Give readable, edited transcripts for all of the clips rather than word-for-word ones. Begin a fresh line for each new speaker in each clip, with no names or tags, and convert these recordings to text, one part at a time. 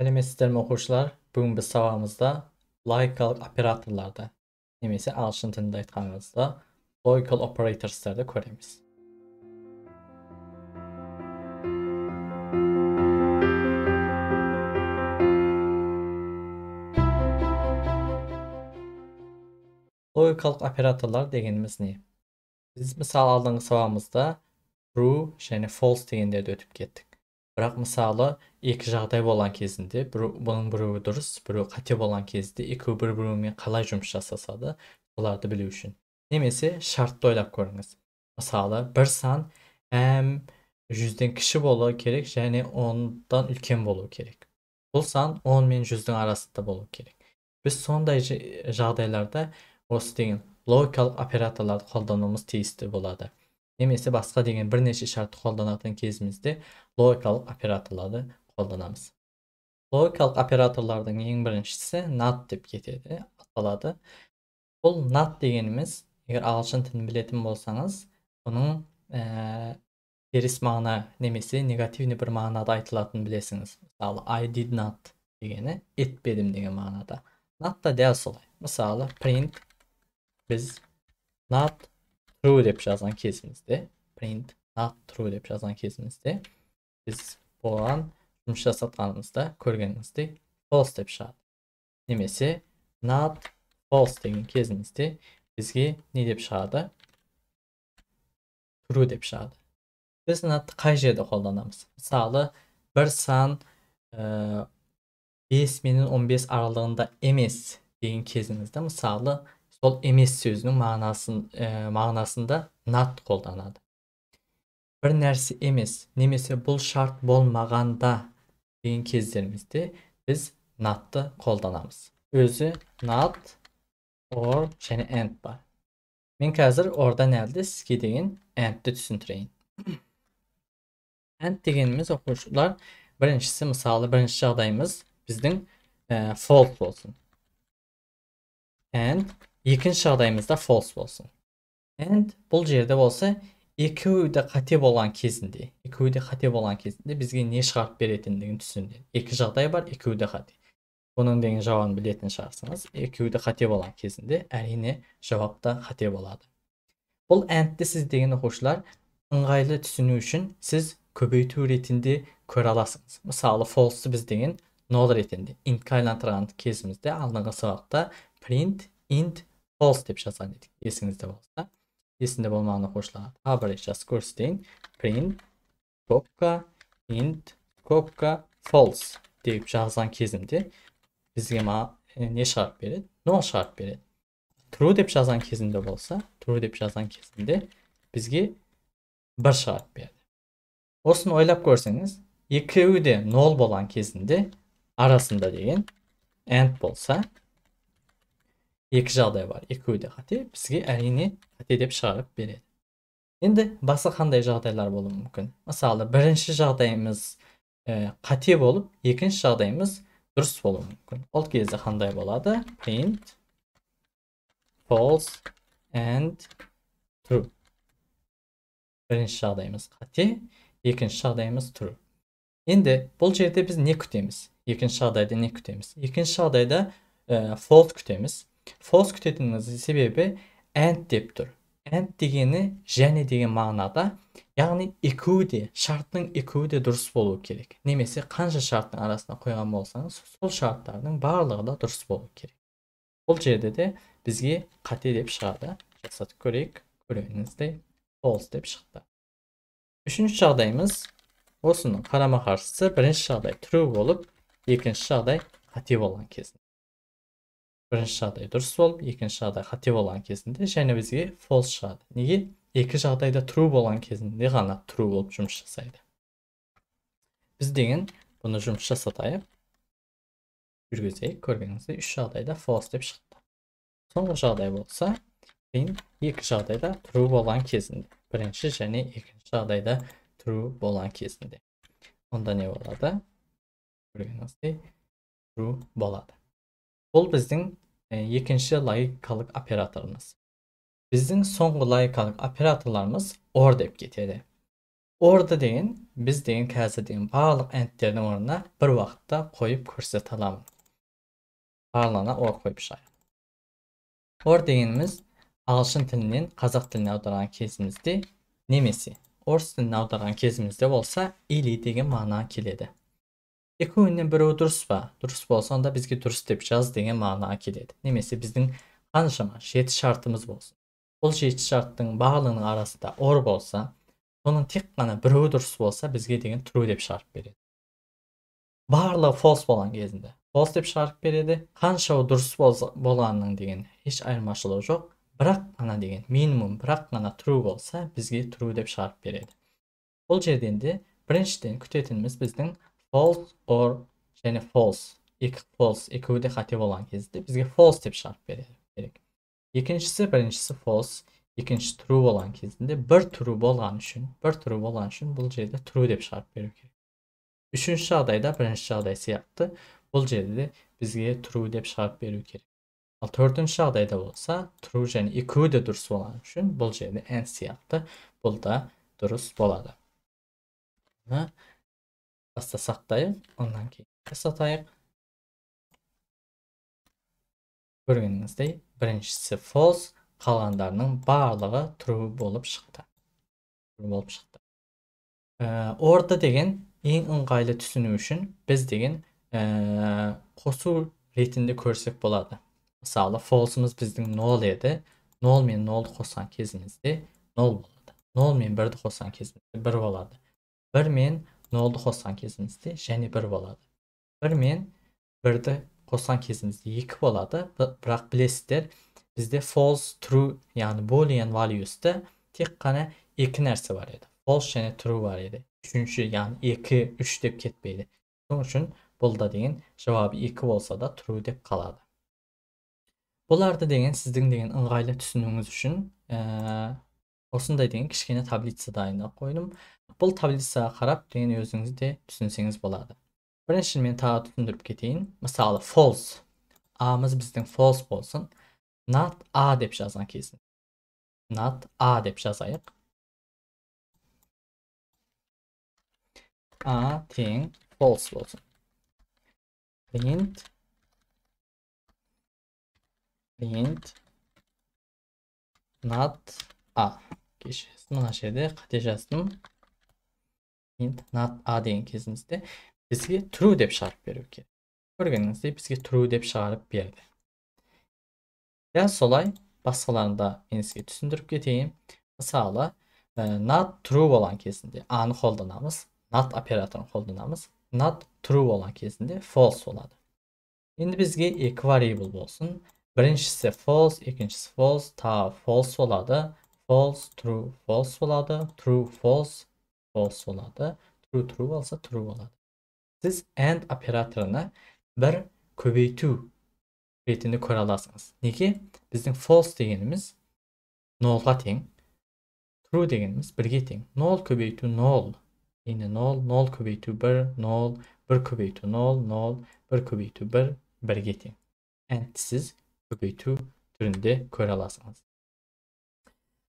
Selametler oxucular. Bugün biz savamızda logical operatorlarda, nemesi alışın tilində aytqanımızda logical operators'larda göremiz. Logical operatorlar degenimiz ne? Biz misal aldığımız savamızda true және false degenlerdi ötüp kettik. Бірақ мысалы екі жағдай болған кезінде бұның біреуі дұрыс, біреуі қате болған кезде екеуі бір-бірімен қалай жұмыс жасасады, оларды білу үшін. Немесе шартты ойлап көріңіз. Мысалы бір сан әм 100-ден кіші болуы керек және 10-дан үлкен болуы керек. Бұл сан 10 мен 100-дің арасында болуы керек. Біз сондай жағдайларда осы деген логикалық операторларды қолдануымыз тиісті болады. Немесе басқа деген бірнеше шартты қолданатын кезімізде логикалық операторларды қолданамыз. Логикалық операторлардың ең біріншісі NOT деп кетеді, аталады. Бұл NOT дегеніміз, егер ағылшын тілін білетін болсаңыз, бұның теріс мағына немесе негативный бір мағынада айтылатынын білесіңіз. Мысалы, I did not дегені етпедім деген мағынада. NOT та дәл солай. Мысалы, print біз not true деп жазған кезімізде, print not true деп жазған кезімізде, біз болған жұмыс жасатқанымызда көргенімізде false деп шығады. Немесе not false деген кезімізде бізге не деп шығады? True деп шығады. Біз not қай жерде қолданамыз? Мысалы, бір сан 5 менен 15 аралығында емес деген кезімізде, мысалы, сол емес сөзінің мағынасында not қолданады. Бір нәрсе емес, немесе бұл шарт болмағанда деген кездерімізде біз not'ты қолданамыз. Өзі not, or және and бар. Мен қазір орда нәлді сізге деген and'ті түсіндірейін. And дегеніміз оқушылар, біріншісі, мысалы, бірінші жағдайымыз біздің false болсын. And екінші жағдайымызда false болсын. And бұл жерде болса, екеуі де қате болған кезінде бізге не шығарып беретіндігін түсінеді. Екі жағдай бар, екеуі де қате. Бұның деген жауабын білетін шығарсыңыз. Екеуі де қате болған кезінде әрине жауапта қате болады. Бұл and'ті сіз деген оқушылар ыңғайлы түсіну үшін сіз көбейту ретінде көре аласыңыз. Мысалы, false'ты біз деген null ретінде int'қа айландырған кезімізде алдыңғы сабақта print int false деп жазған едік. Есіңізде болса, есінде болмаған оқушыларға тағы бір жазып көрсетейін. Print скобка int скобка false деп жазған кезімде бізге не шығарып береді? Null шығарып береді. True деп жазған кезімде болса, бізге бір шығарып береді. Осыны ойлап көрсеңіз, екеуі де null болған кезінде арасында деген and болса, екі жағдай бар, екеуі де қате, бізге әрине қате деп шығарып береді. Енді басқа қандай жағдайлар болуы мүмкін? Мысалы, бірінші жағдайымыз қате болып, екінші жағдайымыз дұрыс болуы мүмкін. Ол кезде қандай болады? Print false and true. Бірінші жағдайымыз қате, екінші жағдайымыз true. Енді бұл жерде біз не күтеміз? Екінші жағдайда не күтеміз? Екінші жағдайда false күтеміз. False күтетініміздің себебі and деп тұр. And дегені және деген мағынада, яғни екеуі де, шарттың екеуі де дұрыс болуы керек. Немесе қанша шарттың арасына қойған болсаңыз, сол шарттардың барлығы да дұрыс болуы керек. Бұл жерде де бізге қате деп шығады. Жасатып көрейік. Көргеніңіздей false деп шықты. Үшінші жағдайымыз осының қарама қарсысы, бірінші жағдай true болып, екінші жағдай қате болған кезінде. Бірінші жағдай дұрыс болып, екінші жағдай қате болған кезінде және бізге false шығады. Неге? Екі жағдайда true болған кезінде ғана true болып жұмыс жасайды. Біз деген бұны жұмыс жасатайық. Жүргізейік, көргеніңізде үш жағдайда false деп шықты. Соңғы жағдай болса, екі жағдайда true болған кезінде. Бірінші және екінші жағдайда true болған кезінде. Онда не болады? Көргеніңізде true болады. Бұл біздің екінші логикалық операторымыз. Біздің соңғы логикалық операторларымыз or деп кетеді. Orada deyin biz deyin kəsə deyin bağlıq endlərin oruna bir vaxtda qoyub ko'rsata alamız. Bağlana or qoyubşay. Or deginimiz Alşın tilinin Qazaq tilinə audaran kezimizdə nemesi. Ors tilinə audaran kezimizdə olsa ili degen mana keledi. İki oyunun biri durus var. Durus bolsa onda bizge durus depeceğiz degen mana keledi. Nemesi bizden hanışama şeti şartımız bolsun. Bol şeti şartın bağlının arasında or bolsa onun tek qana biri durus bolsa bizge degen true dep şart beredi. Barlığı false bolan gezinde. False dep şart beredi. Qanşa o durus bolanның degen hiç ayırmaşılığı yok. Bırak qana degen minimum bırak qana true bolsa bizge true dep şart beredi. Bol жерден birinçiden kütetinimiz bizden false or yani false. İlk false, ikisi de xati olan kezde bizge false dep şart berek. Birincisi false, ikincisi true olan kezdinde bir true bolan üçün bul жерде true dep şart berek. Üçüncü şadayda birinci şaday siyaptı. Bul жерде bizge true dep şart berek gerek. Al dördüncü şadayda olsa true yani ikisi de durus olan üçün bul жерде en siyaptı. Bul da durus boladı. Basta saqtayıq, ondan keyin satayıq. Görgenizdey, birincisi false, qalanlarının barlığı true bolup çıxdı. Orada degen en ыңғайлы түсінүү үшін biz degen qosu retinde körsek boladı. Mesela false'ımız bizden null edi. Null men null qosan kezimizde null boladı. Null men 1'di qosan kezimizde 1 boladı. 1 men null'du qosan kezimizde және 1 boladı. 1 men 1'di qosan kezimizde 2 boladı. Biroq bilesizler, bizde false, true yani boolean values'da tek qana 2 narsa var edi. False және true var edi. Üçüncü yani 2, 3 dep ketmeydi. Onun üçün bulda deyin cevabı 2 olsa da true dep qaladı. Bularda deyin sizin deyin ыңғайлы түсінуіңіз үшін осындай деген кішкене таблица дайындап қойдым. Бұл таблицаға қарап деген өзіңіз де түсінсеңіз болады. Біріншіден мен тағы түсіндіріп кетейін. Мысалы false. A'мыз біздің false болсын. Not A деп жазған кезін. Not A деп жазайық. A тең false болсын. Print not A. Geçeceğiz. Mına жерде қате жаздым. Print not A деген кезімізде bizge true dep şarт беру керек. Көргеніңіздей bizge true dep шығарып берді. Ya solay басқаларын да мен сізге түсіндіріп кетейін. Мысалы, not true olan кезінде A'ны қолданамыз, not операторын қолданамыз. Not true olan кезінде false болады. Енді bizge екі variable болсын. Birincisi false, ikincisi false, ta false oladı. False, true, false oladı. True, false, false oladı. True, true olsa true oladı. Siz and operatoruna bir köbeytü retini koya alasınız. Niki? Bizim false degenimiz null'a teң. True degenimiz 1'ge teң. Null köbeytü null. Yine null, null köbeytü 1, null, 1 köbeytü null, null, 1 köbeytü 1, 1'ge teң. And siz köbeytü türünde koya alasınız.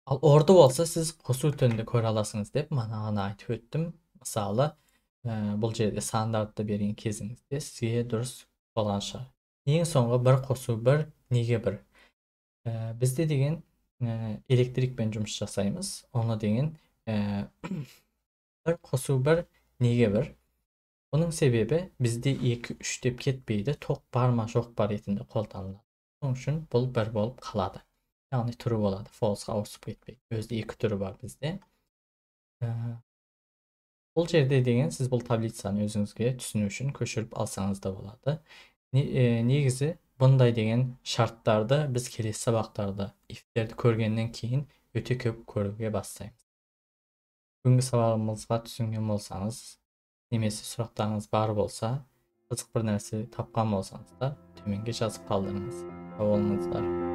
Al orada olsa siz qosu türünde koya alasınız dep mana aytып öttüm. Mesela бұл жерде стандартты берген кезіңізде сізге дұрыс болған шығар. Ең соңғы бір қосу бір, неге бір? Бізде деген электрикпен жұмыс жасаймыз. Оны деген бір қосу бір, неге бір? Оның себебі бізде 2-3 деп кетпейді. Тоқ бар ма, жоқ бар ретінде қолданылады. Onun үшін бұл бір болып қалады. Яғни түрі болады. False'ға ауысып кетпейді. Өзде 2 түрі бар бізде. Бұл жерде деген сіз бұл таблицаны өзіңізге түсіну үшін көшіріп алсаңыз да болады. Негізі бұндай деген шарттарды біз келесі сабақтарда if'терді көргеннен кейін өте көп көруге бастаймыз. Бүгінгі сабағымызға түсінген болсаңыз, немесе сұрақтарыңыз бар болса, қызық бір нәрсе тапқан болсаңыз да төменге жазып қалдырыңыз. Сау болыңыздар.